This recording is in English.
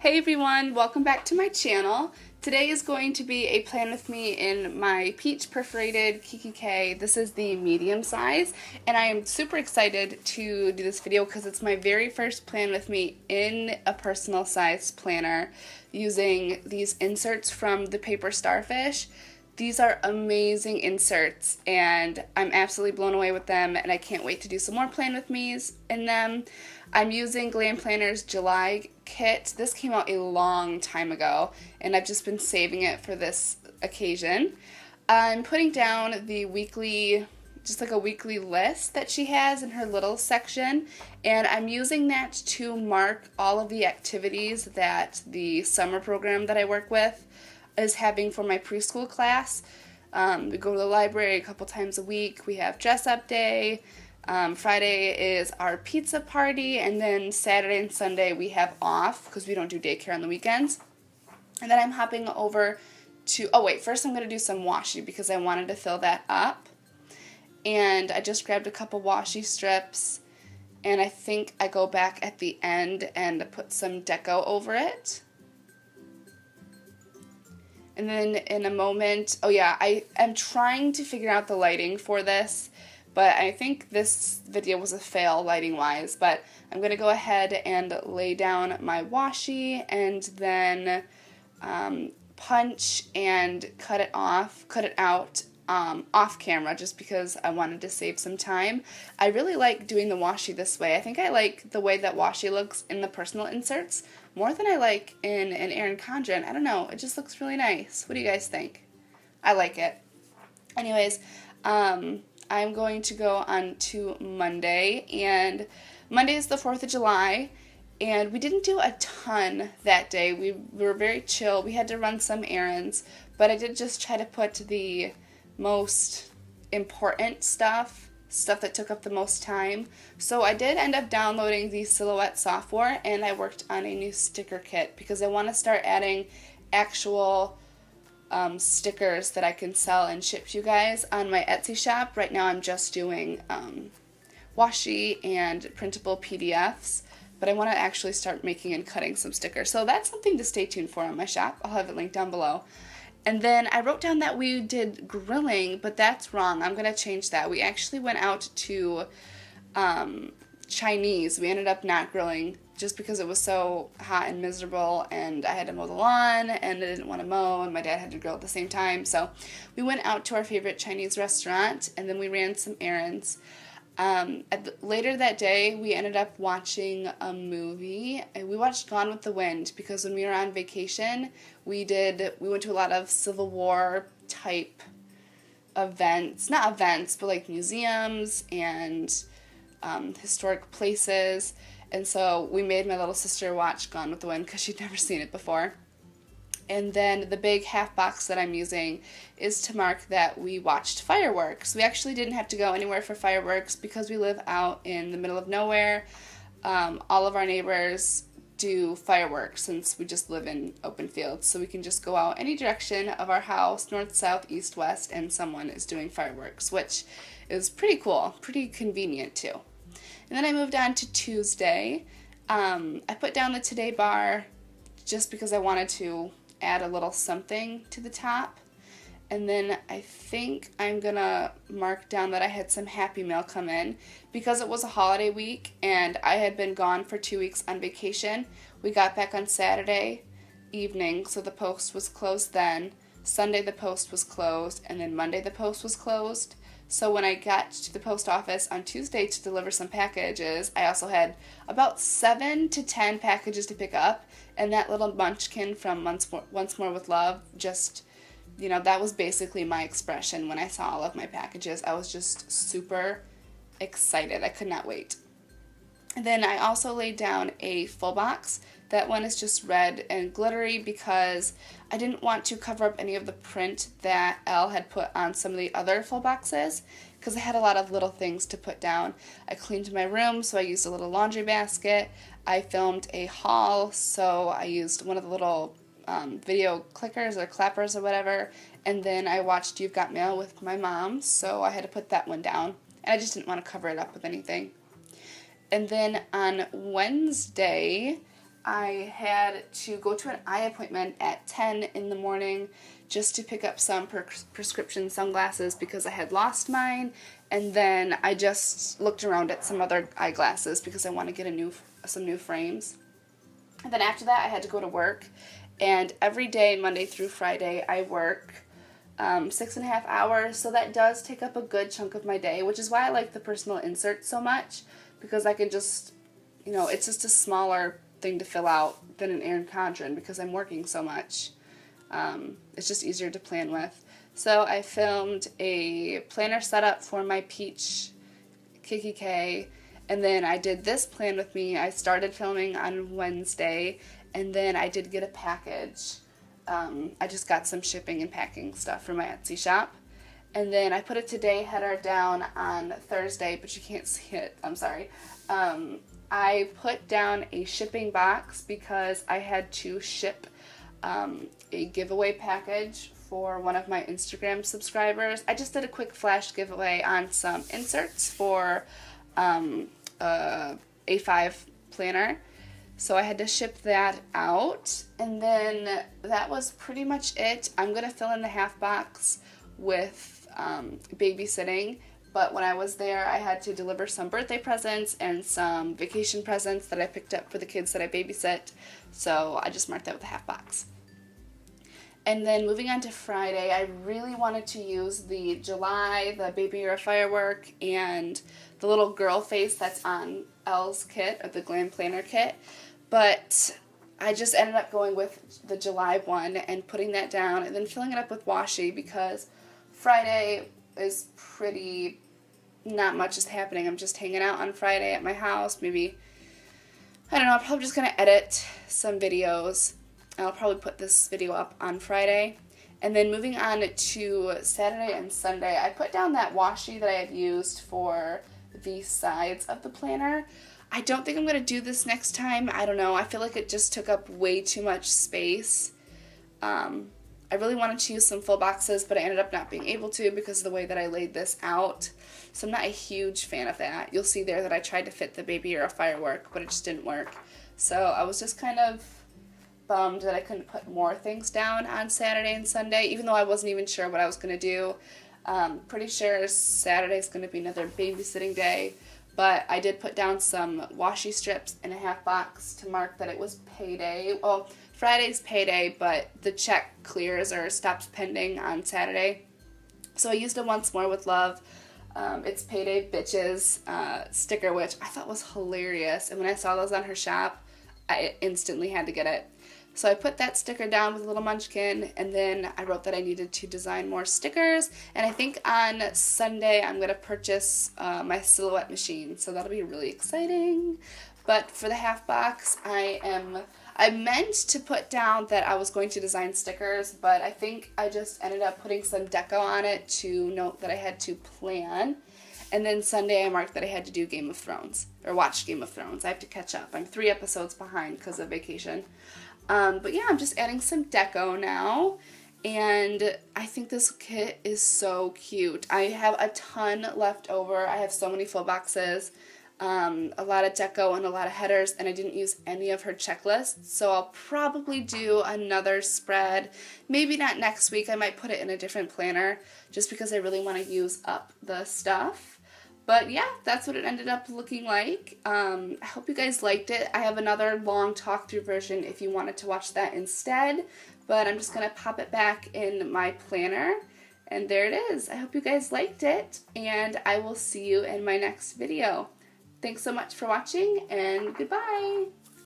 Hey everyone, welcome back to my channel. Today is going to be a plan with me in my peach perforated KKK. This is the medium size, and I am super excited to do this video because it's my very first plan with me in a personal size planner using these inserts from the Paper Starfish. These are amazing inserts and I'm absolutely blown away with them, and I can't wait to do some more plan with me's in them. I'm using Glam Planner's July kit. This came out a long time ago and I've just been saving it for this occasion. I'm putting down the weekly, just like a weekly list that she has in her little section, and I'm using that to mark all of the activities that the summer program that I work with is having for my preschool class. We go to the library a couple times a week. We have dress up day. Friday is our pizza party, and then Saturday and Sunday we have off because we don't do daycare on the weekends. And then I'm hopping over to, first I'm going to do some washi because I wanted to fill that up. And I just grabbed a couple washi strips, and I think I go back at the end and put some deco over it. And then in a moment, I am trying to figure out the lighting for this, but I think this video was a fail lighting-wise. But I'm going to go ahead and lay down my washi and then punch and cut it out off camera, just because I wanted to save some time. I really like doing the washi this way. I think I like the way that washi looks in the personal inserts more than I like in an Erin Condren. I don't know, it just looks really nice. What do you guys think? I like it. Anyways, I'm going to go on to Monday, and Monday is the 4th of July, and we didn't do a ton that day. We were very chill. We had to run some errands, but I did just try to put the most important stuff that took up the most time. So I did end up downloading the Silhouette software, and I worked on a new sticker kit because I want to start adding actual stickers that I can sell and ship to you guys on my Etsy shop. Right now I'm just doing washi and printable PDFs, but I want to actually start making and cutting some stickers. So that's something to stay tuned for on my shop. I'll have it linked down below. And then I wrote down that we did grilling, but that's wrong. I'm going to change that. We actually went out to Chinese. We ended up not grilling just because it was so hot and miserable, and I had to mow the lawn, and I didn't want to mow, and my dad had to grill at the same time. So we went out to our favorite Chinese restaurant, and then we ran some errands. Later that day, we ended up watching a movie, and we watched Gone with the Wind because when we were on vacation, we went to a lot of Civil War type events, not events, but like museums and historic places, and so we made my little sister watch Gone with the Wind because she'd never seen it before. And then the big half box that I'm using is to mark that we watched fireworks. We actually didn't have to go anywhere for fireworks because we live out in the middle of nowhere. All of our neighbors do fireworks since we just live in open fields. So we can just go out any direction of our house, north, south, east, west, and someone is doing fireworks, which is pretty cool, pretty convenient too. And then I moved on to Tuesday. I put down the Today bar just because I wanted to add a little something to the top. And then I think I'm gonna mark down that I had some Happy Mail come in because it was a holiday week and I had been gone for 2 weeks on vacation. We got back on Saturday evening, so the post was closed then. Sunday the post was closed, and then Monday the post was closed. So when I got to the post office on Tuesday to deliver some packages, I also had about 7 to 10 packages to pick up, and that little munchkin from Once More with Love, just, that was basically my expression when I saw all of my packages. I was just super excited. I could not wait. And then I also laid down a full box. That one is just red and glittery because I didn't want to cover up any of the print that Elle had put on some of the other full boxes because I had a lot of little things to put down. I cleaned my room, so I used a little laundry basket. I filmed a haul, so I used one of the little video clickers or clappers or whatever. And then I watched You've Got Mail with my mom, so I had to put that one down. And I just didn't want to cover it up with anything. And then on Wednesday, I had to go to an eye appointment at 10 in the morning just to pick up some prescription sunglasses because I had lost mine, and then I just looked around at some other eyeglasses because I want to get some new frames. And then after that I had to go to work, and every day, Monday through Friday, I work 6.5 hours, so that does take up a good chunk of my day, which is why I like the personal insert so much, because I can just, it's just a smaller thing to fill out than an Erin Condren because I'm working so much. It's just easier to plan with. So I filmed a planner setup for my Peach Kiki K, and then I did this plan with me. I started filming on Wednesday, and then I did get a package. I just got some shipping and packing stuff from my Etsy shop. And then I put a Today header down on Thursday, but you can't see it. I'm sorry. I put down a shipping box because I had to ship a giveaway package for one of my Instagram subscribers. I just did a quick flash giveaway on some inserts for a A5 planner. So I had to ship that out, and then that was pretty much it. I'm going to fill in the half box with babysitting, but when I was there, I had to deliver some birthday presents and some vacation presents that I picked up for the kids that I babysit, so I just marked that with a half box. And then moving on to Friday, I really wanted to use the July, the Baby You're a Firework, and the little girl face that's on Elle's kit, or the Glam Planner kit, but I just ended up going with the July one and putting that down and then filling it up with washi because Friday is pretty, not much is happening. I'm just hanging out on Friday at my house. Maybe, I don't know, I'm probably just going to edit some videos. I'll probably put this video up on Friday. And then moving on to Saturday and Sunday, I put down that washi that I had used for the sides of the planner. I don't think I'm going to do this next time. I don't know. I feel like it just took up way too much space. I really wanted to use some full boxes, but I ended up not being able to because of the way that I laid this out. So I'm not a huge fan of that. You'll see there that I tried to fit the Baby You're a Firework, but it just didn't work. So I was just kind of bummed that I couldn't put more things down on Saturday and Sunday, even though I wasn't even sure what I was going to do. Pretty sure Saturday's going to be another babysitting day, but I did put down some washi strips in a half box to mark that it was payday. Well, Friday's payday, but the check clears or stops pending on Saturday. So I used a Once More with Love. It's Payday Bitches sticker, which I thought was hilarious. And when I saw those on her shop, I instantly had to get it. So I put that sticker down with a little munchkin, and then I wrote that I needed to design more stickers. And I think on Sunday I'm going to purchase my silhouette machine, so that'll be really exciting. But for the half box, I meant to put down that I was going to design stickers, but I think I just ended up putting some deco on it to note that I had to plan. And then Sunday I marked that I had to do Game of Thrones, or watch Game of Thrones. I have to catch up. I'm 3 episodes behind because of vacation. But yeah, I'm just adding some deco now, and I think this kit is so cute. I have a ton left over. I have so many full boxes, a lot of deco and a lot of headers, and I didn't use any of her checklists, so I'll probably do another spread. Maybe not next week. I might put it in a different planner just because I really want to use up the stuff. But yeah, that's what it ended up looking like. I hope you guys liked it. I have another long talk-through version if you wanted to watch that instead. But I'm just going to pop it back in my planner. And there it is. I hope you guys liked it. And I will see you in my next video. Thanks so much for watching, and goodbye.